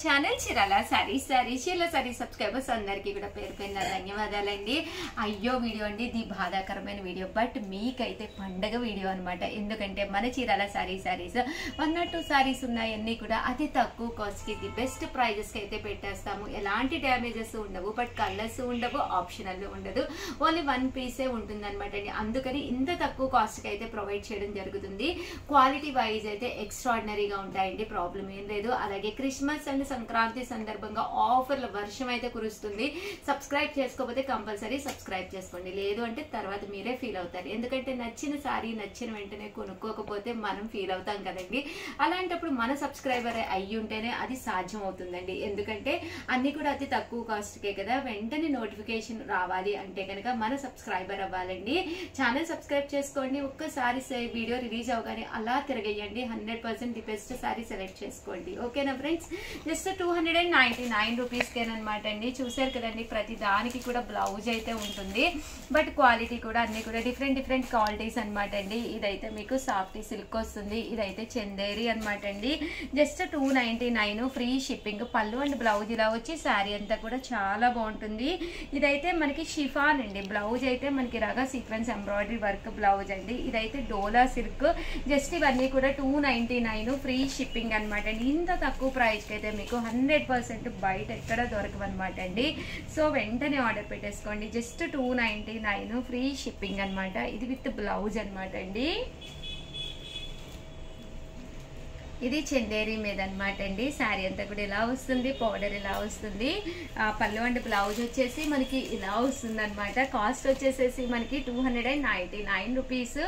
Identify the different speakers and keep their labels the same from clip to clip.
Speaker 1: Channel Chirala Chirala sorry subscribers అందరికీ కూడా పేరు పేరున ధన్యవాదాలండి. అయ్యో వీడియో అండి, ఇది బాధాకరమైన వీడియో, బట్ మీకైతే పండగ వీడియో అనమాట. ఎందుకంటే మన చీరాల సారీస్ 1 or 2 సారీస్ ఉన్నాయన్నీ కూడా అతి తక్కువ కాస్ట్ కి ది బెస్ట్ ప్రైజెస్ కి అయితే పెట్టేస్తాము. ఎలాంటి డ్యామేజెస్ ఉండవు, బట్ కలర్స్ ఉండవు, ఆప్షనల్ ఉండదు, ఓన్లీ 1 పీసే ఉంటుంది అనమాట అండి. అందుకని ఇంత తక్కువ కాస్ట్ కి అయితే ప్రొవైడ్ చేయడం జరుగుతుంది. క్వాలిటీ వైజ్ అయితే ఎక్స్ట్రాడినరీగా ఉంటాయండి, ప్రాబ్లం ఏం లేదు. అలాగే క్రిస్మస్ అండ్ సంక్రాంతి సందర్భంగా ఆఫర్ల వర్షం అయితే కురుస్తుంది. సబ్స్క్రైబ్ చేసుకోకపోతే కంపల్సరీ సబ్స్క్రైబ్ చేసుకోండి, లేదు అంటే తర్వాత మీరే ఫీల్ అవుతారు. ఎందుకంటే నచ్చిన సారీ నచ్చిన వెంటనే కొనుక్కోకపోతే మనం ఫీల్ అవుతాం కదండి. అలాంటప్పుడు మన సబ్స్క్రైబర్ అయ్యి ఉంటేనే అది సాధ్యం అవుతుందండి. ఎందుకంటే అన్ని కూడా అతి తక్కువ కాస్ట్కే కదా, వెంటనే నోటిఫికేషన్ రావాలి అంటే కనుక మన సబ్స్క్రైబర్ అవ్వాలండి. ఛానల్ సబ్స్క్రైబ్ చేసుకోండి. ఒక్కసారి వీడియో రిలీజ్ అవగానే అలా తిరగేయండి. 100% ది బెస్ట్ సారీ సెలెక్ట్ చేసుకోండి. ఓకేనా ఫ్రెండ్స్? జస్ట్ 299 రూపీస్కేనమాట అండి. చూసారు కదండి, ప్రతి దానికి కూడా బ్లౌజ్ అయితే ఉంటుంది, బట్ క్వాలిటీ కూడా అన్ని కూడా డిఫరెంట్ క్వాలిటీస్ అనమాట అండి. ఇదైతే మీకు సాఫ్టీ సిల్క్ వస్తుంది, ఇదైతే చందేరి అనమాట అండి. Just 299 free shipping. పళ్ళు అండ్ బ్లౌజ్ ఇలా వచ్చి శారీ అంతా కూడా చాలా బాగుంటుంది. ఇదైతే మనకి షిఫాన్ అండి. బ్లౌజ్ అయితే మనకి రగా సీక్వెన్స్ ఎంబ్రాయిడరీ వర్క్ బ్లౌజ్ అండి. ఇదైతే డోలా సిల్క్. జస్ట్ ఇవన్నీ కూడా 299 ఫ్రీ షిప్పింగ్ అనమాట అండి. ఇంత తక్కువ ప్రైస్ అయితే మీకు 100% బయట ఎక్కడ దొరకవన్నమాట అండి. సో వెంటనే ఆర్డర్ పెట్టేసుకోండి. జస్ట్ 299 ఫ్రీ షిప్పింగ్ అనమాట. ఇది విత్ బ్లౌజ్ అనమాట అండి. ఇది చందేరి మీద అనమాట అండి. శారీ అంతా కూడా ఇలా వస్తుంది, పౌడర్ ఇలా వస్తుంది. పళ్ళు అండ్ బ్లౌజ్ వచ్చేసి మనకి ఇలా వస్తుంది అనమాట. కాస్ట్ వచ్చేసేసి మనకి 299 రూపీస్.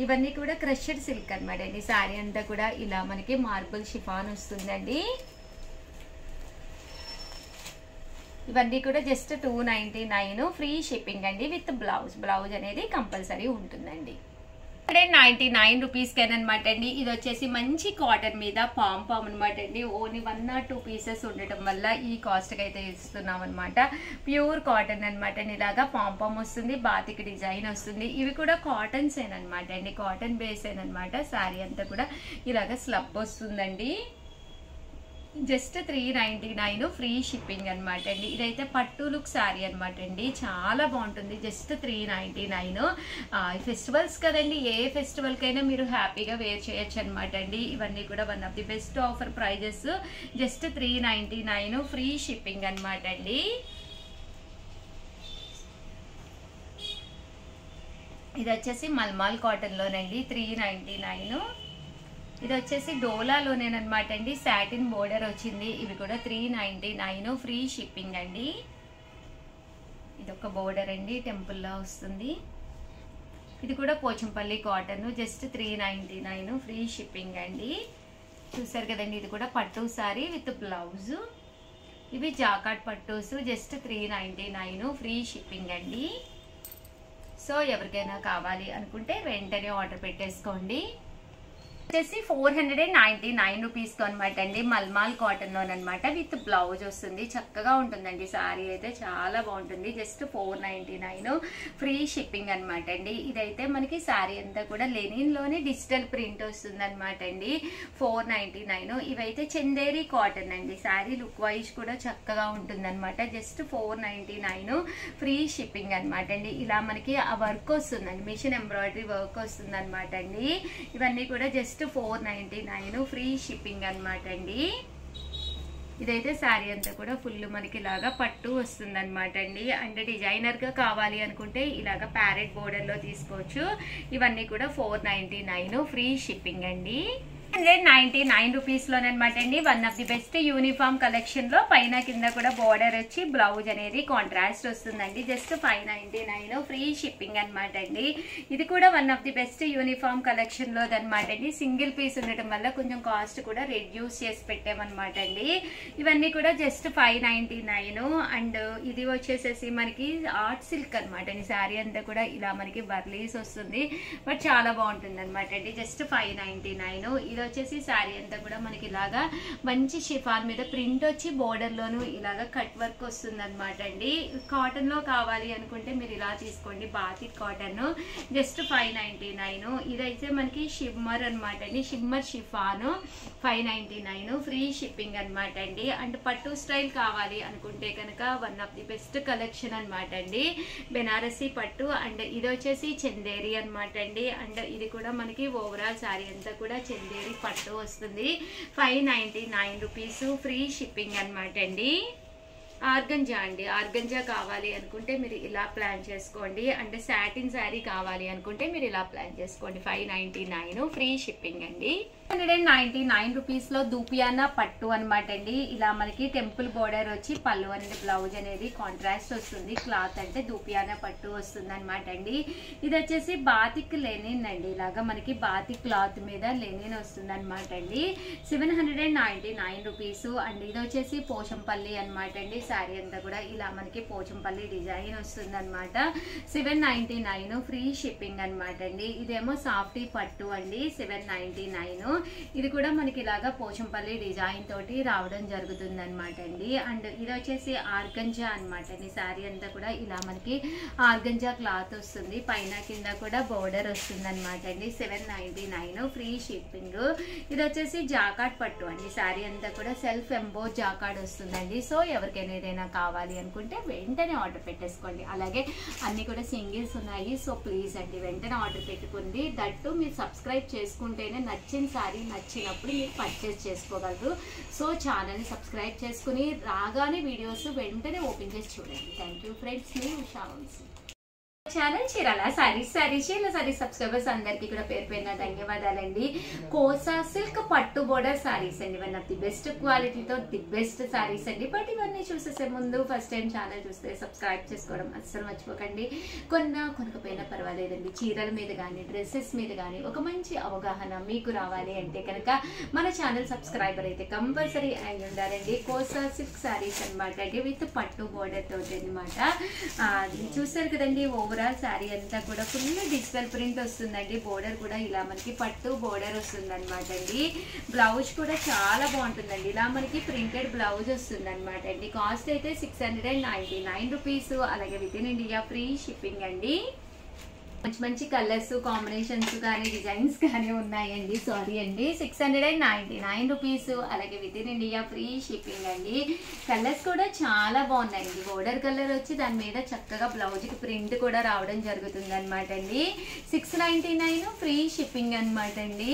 Speaker 1: ఇవన్నీ కూడా క్రషర్ సిల్క్ అనమాట అండి. శారీ అంతా కూడా ఇలా మనకి మార్బుల్ షిఫాన్ వస్తుందండి. ఇవన్నీ కూడా జస్ట్ 299 ఫ్రీ షిప్పింగ్ అండి విత్ బ్లౌజ్ అనేది కంపల్సరీ ఉంటుందండి. 199 రూపీస్కేనమాట అండి. ఇది వచ్చేసి మంచి కాటన్ మీద పామ్ అనమాట అండి. ఓన్లీ 1 or 2 పీసెస్ ఉండటం వల్ల ఈ కాస్ట్కి అయితే ఇస్తున్నాం అనమాట. ప్యూర్ కాటన్ అనమాట అండి. ఇలాగా పామ్ వస్తుంది, బాతిక్ డిజైన్ వస్తుంది. ఇవి కూడా కాటన్స్ ఏనమాట అండి, కాటన్ బేస్ ఏనమాట. శారీ అంతా కూడా ఇలాగా స్లబ్ వస్తుందండి. జస్ట్ 399 ఫ్రీ షిప్పింగ్ అనమాట అండి. ఇదైతే పట్టు లుక్ శారీ అనమాట అండి, చాలా బాగుంటుంది. జస్ట్ 399. ఫెస్టివల్స్ కదండి, ఏ ఫెస్టివల్కైనా మీరు హ్యాపీగా వేర్ చేయొచ్చు అనమాట అండి. ఇవన్నీ కూడా one of the best offer prices. Just 399 free shipping అనమాట అండి. ఇది వచ్చేసి మల్మాల్ కాటన్లోనండి, 399. ఇది వచ్చేసి డోలాలోనేనమాట అండి. సాటిన్ బోర్డర్ వచ్చింది. ఇవి కూడా 399 ఫ్రీ షిప్పింగ్ అండి. ఇది ఒక బోర్డర్ అండి, టెంపుల్ లా వస్తుంది. ఇది కూడా Pochampally cotton. Just 399 free shipping అండి. చూసారు కదండి, ఇది కూడా పట్టు సారీ విత్ బ్లౌజ్. ఇవి జాకాట్ పట్టూస్. జస్ట్ 399 ఫ్రీ షిప్పింగ్ అండి. సో ఎవరికైనా కావాలి అనుకుంటే వెంటనే ఆర్డర్ పెట్టేసుకోండి. వచ్చేసి 499 రూపీస్తో అనమాట అండి. మల్మాల్ కాటన్ లోనమాట, విత్ బ్లౌజ్ వస్తుంది. చక్కగా ఉంటుందండి శారీ అయితే, చాలా బాగుంటుంది. జస్ట్ 499 ఫ్రీ షిప్పింగ్ అనమాట అండి. ఇదైతే మనకి శారీ అంతా కూడా లెనిన్ లోనే డిజిటల్ ప్రింట్ వస్తుంది అనమాట అండి. 499. ఇవైతే చందేరి కాటన్ అండి. శారీ లుక్ వైజ్ కూడా చక్కగా ఉంటుంది అనమాట. జస్ట్ 499 ఫ్రీ షిప్పింగ్ అనమాట అండి. ఇలా మనకి ఆ వర్క్ వస్తుందండి, మిషన్ ఎంబ్రాయిడరీ వర్క్ వస్తుంది అనమాట అండి. ఇవన్నీ కూడా జస్ట్ 499 ఫ్రీ షిప్పింగ్ అనమాట అండి. ఇదైతే శారీ అంతా కూడా ఫుల్ మనకి ఇలాగా పట్టు వస్తుంది అనమాట అండి. అండ్ డిజైనర్ గా కావాలి అనుకుంటే ఇలాగా ప్యారెట్ బోర్డర్ లో తీసుకోవచ్చు. ఇవన్నీ కూడా 499 ఫ్రీ షిప్పింగ్ అండి. 199 రూపీస్లోనమాట అండి. One of the best uniform collection లో పైన కింద కూడా బోర్డర్ వచ్చి బ్లౌజ్ అనేది కాంట్రాస్ట్ వస్తుందండి. జస్ట్ 599 ఫ్రీ షిప్పింగ్ అనమాట అండి. ఇది కూడా one of the best uniform collection లోదనమాట అండి. సింగిల్ పీస్ ఉండటం వల్ల కొంచెం కాస్ట్ కూడా రెడ్యూస్ చేసి పెట్టామన్నమాట అండి. ఇవన్నీ కూడా జస్ట్ 599. అండ్ ఇది వచ్చేసేసి మనకి ఆర్ట్ సిల్క్ అనమాట అండి. శారీ అంతా కూడా ఇలా మనకి బర్లీస్ వస్తుంది, బట్ చాలా బాగుంటుంది అనమాట అండి. జస్ట్ 599. ఇది వచ్చేసి శారీ అంతా కూడా మనకి ఇలాగా మంచి షిఫాన్ మీద ప్రింట్ వచ్చి బోర్డర్లోను ఇలాగా కట్ వర్క్ వస్తుంది అనమాట అండి. కాటన్లో కావాలి అనుకుంటే మీరు ఇలా తీసుకోండి, బాతిక్ కాటన్, జస్ట్ 599. ఇదైతే మనకి షిమ్మర్ అనమాట అండి, షిమ్మర్ షిఫాన్ 599, ఫ్రీ షిప్పింగ్ అనమాట అండి. అండ్ పట్టు స్టైల్ కావాలి అనుకుంటే కనుక one of the best collection అనమాట అండి, బెనారసీ పట్టు. అండ్ ఇది వచ్చేసి చందేరి అనమాట అండి. అండ్ ఇది కూడా మనకి ఓవరాల్ శారీ అంతా కూడా చందేరి పట్టు వస్తుంది, 599 రూపీస్, ఫ్రీ షిప్పింగ్ అనమాట అండి. ఆర్గంజా అండి, ఆర్గంజా కావాలి అనుకుంటే మీరు ఇలా ప్లాన్ చేసుకోండి. అంటే సాటిన్ శారీ కావాలి అనుకుంటే మీరు ఇలా ప్లాన్ చేసుకోండి, 599, ఫ్రీ షిప్పింగ్ అండి. 199 రూపీస్లో దూపియానా పట్టు అనమాట అండి. ఇలా మనకి టెంపుల్ బోర్డర్ వచ్చి పళ్ళు అనేది బ్లౌజ్ అనేది కాంట్రాస్ట్ వస్తుంది, క్లాత్ అంటే దూపియానా పట్టు వస్తుంది అనమాట అండి. ఇది వచ్చేసి బాతిక్ లెనిన్ అండి, ఇలాగా మనకి బాతిక్ క్లాత్ మీద లెనిన్ వస్తుంది అనమాట అండి, 799 రూపీస్. అండ్ ఇది వచ్చేసి పోచంపల్లి అనమాట అండి. శారీ అంతా కూడా ఇలా మనకి పోచంపల్లి డిజైన్ వస్తుంది అనమాట, 799, ఫ్రీ షిప్పింగ్ అనమాట అండి. ఇదేమో సాఫ్టీ పట్టు అండి, 799. ఇది కూడా మనకి ఇలాగా పోచంపల్లి డిజైన్ తోటి రావడం జరుగుతుంది అనమాట అండి. అండ్ ఇది వచ్చేసి ఆర్గంజా అనమాట అండి. శారీ అంతా కూడా ఇలా మనకి ఆర్గంజా క్లాత్ వస్తుంది, పైన కింద కూడా బోర్డర్ వస్తుంది అనమాట అండి, 799, ఫ్రీ షిప్పింగ్. ఇది వచ్చేసి జాకాట్ పట్టు అండి. శారీ అంతా కూడా సెల్ఫ్ ఎంబోజ్ జాకాట్ వస్తుందండి. సో ఎవరికైనా ఏదైనా కావాలి అనుకుంటే వెంటనే ఆర్డర్ పెట్టేసుకోండి. అలాగే అన్ని కూడా సింగిల్స్ ఉన్నాయి, సో ప్లీజ్ అండి వెంటనే ఆర్డర్ పెట్టుకోండి. దట్టు మీరు సబ్స్క్రైబ్ చేసుకుంటేనే నచ్చిన శారీ నచ్చినప్పుడు మీరు పర్చేస్ చేసుకోగలరు. సో ఛానల్ని సబ్స్క్రైబ్ చేసుకుని రాగానే వీడియోస్ వెంటనే ఓపెన్ చేసి చూడండి. థ్యాంక్ యూ ఫ్రెండ్స్, మీ ఉషా వంశీ. ఛానల్ చీరాల సారీస్ సబ్స్క్రైబర్స్ అందరికీ కూడా పేరు పేరున ధన్యవాదాలండి. కోసా సిల్క్ పట్టు బోర్డర్ సారీస్ అండి, వన్ ఆఫ్ ది బెస్ట్ క్వాలిటీతో ది బెస్ట్ సారీస్ అండి. బట్ ఇవన్నీ చూసేసే ముందు ఫస్ట్ టైం ఛానల్ చూస్తే సబ్స్క్రైబ్ చేసుకోవడం అస్సలు మర్చిపోకండి. కొనకపోయినా పర్వాలేదండి, చీరల మీద కానీ డ్రెస్సెస్ మీద కానీ ఒక మంచి అవగాహన మీకు రావాలి అంటే కనుక మన ఛానల్ సబ్స్క్రైబర్ అయితే కంపల్సరీ అయి ఉండాలండి. కోసా సిల్క్ సారీస్ అనమాట అండి, విత్ పట్టు బోర్డర్ తోటి అనమాట. చూసారు కదండి, ఓవరాల్ శారీ అంతా కూడా ఫుల్ డిజిటల్ ప్రింట్ వస్తుందండి. బోర్డర్ కూడా ఇలా మనకి పట్టు బోర్డర్ వస్తుంది అనమాట అండి. బ్లౌజ్ కూడా చాలా బాగుంటుందండి, ఇలా మనకి ప్రింటెడ్ బ్లౌజ్ వస్తుంది అనమాట అండి. కాస్ట్ అయితే 699 రూపీస్. అలాగే with in India free shipping అండి. మంచి మంచి కలర్స్ కాంబినేషన్స్ కానీ డిజైన్స్ కానీ ఉన్నాయండి. సారీ అండి, 699 రూపీస్. అలాగే with in India free shipping అండి. కలర్స్ కూడా చాలా బాగున్నాయండి. బోర్డర్ కలర్ వచ్చి దాని మీద చక్కగా బ్లౌజ్కి ప్రింట్ కూడా రావడం జరుగుతుంది అనమాట అండి. 699 ఫ్రీ షిప్పింగ్ అనమాట అండి.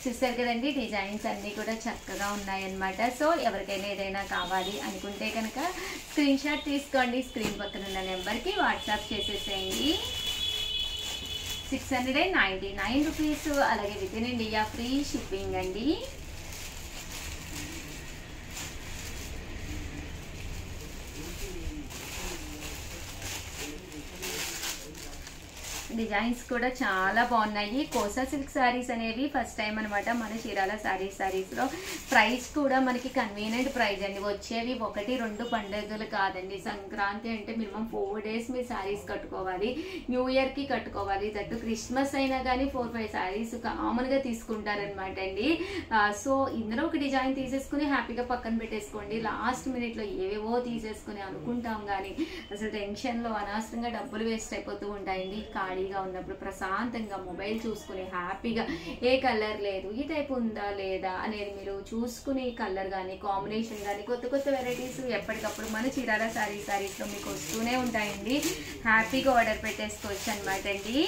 Speaker 1: చూస్తారు కదండి, డిజైన్స్ అన్నీ కూడా చక్కగా ఉన్నాయన్నమాట. సో ఎవరికైనా ఏదైనా కావాలి అనుకుంటే కనుక స్క్రీన్ షాట్ తీసుకోండి, స్క్రీన్ పక్కన ఉన్న నెంబర్కి వాట్సాప్ చేసేసేయండి. 699 రూపీస్. అలాగే with in India free shipping అండి. డిజైన్స్ కూడా చాలా బాగున్నాయి. కోసా సిల్క్ శారీస్ అనేవి ఫస్ట్ టైం అనమాట మన చీరాల శారీస్లో. ప్రైస్ కూడా మనకి కన్వీనియంట్ ప్రైస్ అండి. వచ్చేవి 1-2 పండుగలు కాదండి. సంక్రాంతి అంటే మినిమం 4 డేస్ మీరు శారీస్ కట్టుకోవాలి, న్యూ ఇయర్కి కట్టుకోవాలి. దట్టు క్రిస్మస్ అయినా కానీ 4-5 శారీస్ కామన్గా తీసుకుంటారనమాట అండి. సో ఇందులో ఒక డిజైన్ తీసేసుకుని హ్యాపీగా పక్కన పెట్టేసుకోండి. లాస్ట్ మినిట్లో ఏవేవో తీసేసుకుని అనుకుంటాం కానీ అసలు టెన్షన్లో అనవసరంగా డబ్బులు వేస్ట్ అయిపోతూ ఉంటాయండి. ఖాళీగా ఉన్నప్పుడు ప్రశాంతంగా మొబైల్ చూసుకుని హ్యాపీగా ఏ కలర్ లేదు, ఈ టైప్ ఉందా లేదా అనేది మీరు చూసుకుని కలర్ కానీ కాంబినేషన్ కానీ కొత్త వెరైటీస్ ఎప్పటికప్పుడు మన చీరాల శారీస్లో మీకు వస్తూనే ఉంటాయండి. హ్యాపీగా ఆర్డర్ పెట్టేసుకోవచ్చు అనమాట అండి.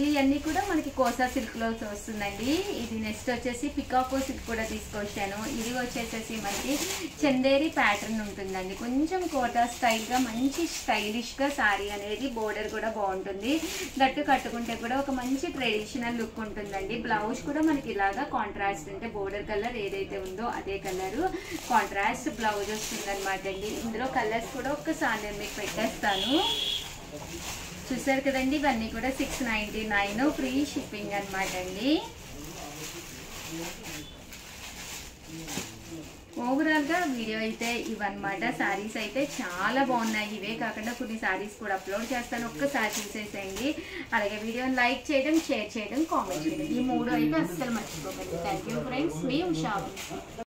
Speaker 1: ఇవన్నీ కూడా మనకి కోసా సిల్క్లో వస్తుందండి. ఇది నెక్స్ట్ వచ్చేసి పికాకో సిల్క్ కూడా తీసుకొచ్చాను. ఇది వచ్చేసేసి మనకి చందేరి ప్యాటర్న్ ఉంటుందండి. కొంచెం కోటా స్టైల్గా మంచి స్టైలిష్గా శారీ అనేది బోర్డర్ కూడా బాగుంటుంది. దట్టు కట్టుకుంటే కూడా ఒక మంచి ట్రెడిషనల్ లుక్ ఉంటుందండి. బ్లౌజ్ కూడా మనకి ఇలాగా కాంట్రాస్ట్ అంటే బోర్డర్ కలర్ ఏదైతే ఉందో అదే కలరు కాంట్రాస్ట్ బ్లౌజ్ వస్తుంది అనమాట అండి. ఇందులో కలర్స్ కూడా ఒక్కసారి నేను మీకు పెట్టేస్తాను. చూసారు కదండి, ఇవన్నీ కూడా 699 ఫ్రీ షిప్పింగ్ అనమాట అండి. ఓవరాల్గా వీడియో అయితే ఇవన్నమాట. శారీస్ అయితే చాలా బాగున్నాయి. ఇవే కాకుండా కొన్ని శారీస్ కూడా అప్లోడ్ చేస్తాను, ఒక్కసారి చూసేసేయండి. అలాగే వీడియోని లైక్ చేయడం, షేర్ చేయడం, కామెంట్ చేయడం, ఈ 3 అయితే అస్సలు మర్చిపోకండి. థ్యాంక్ యూ ఫ్రెండ్స్, మీ ఉషా.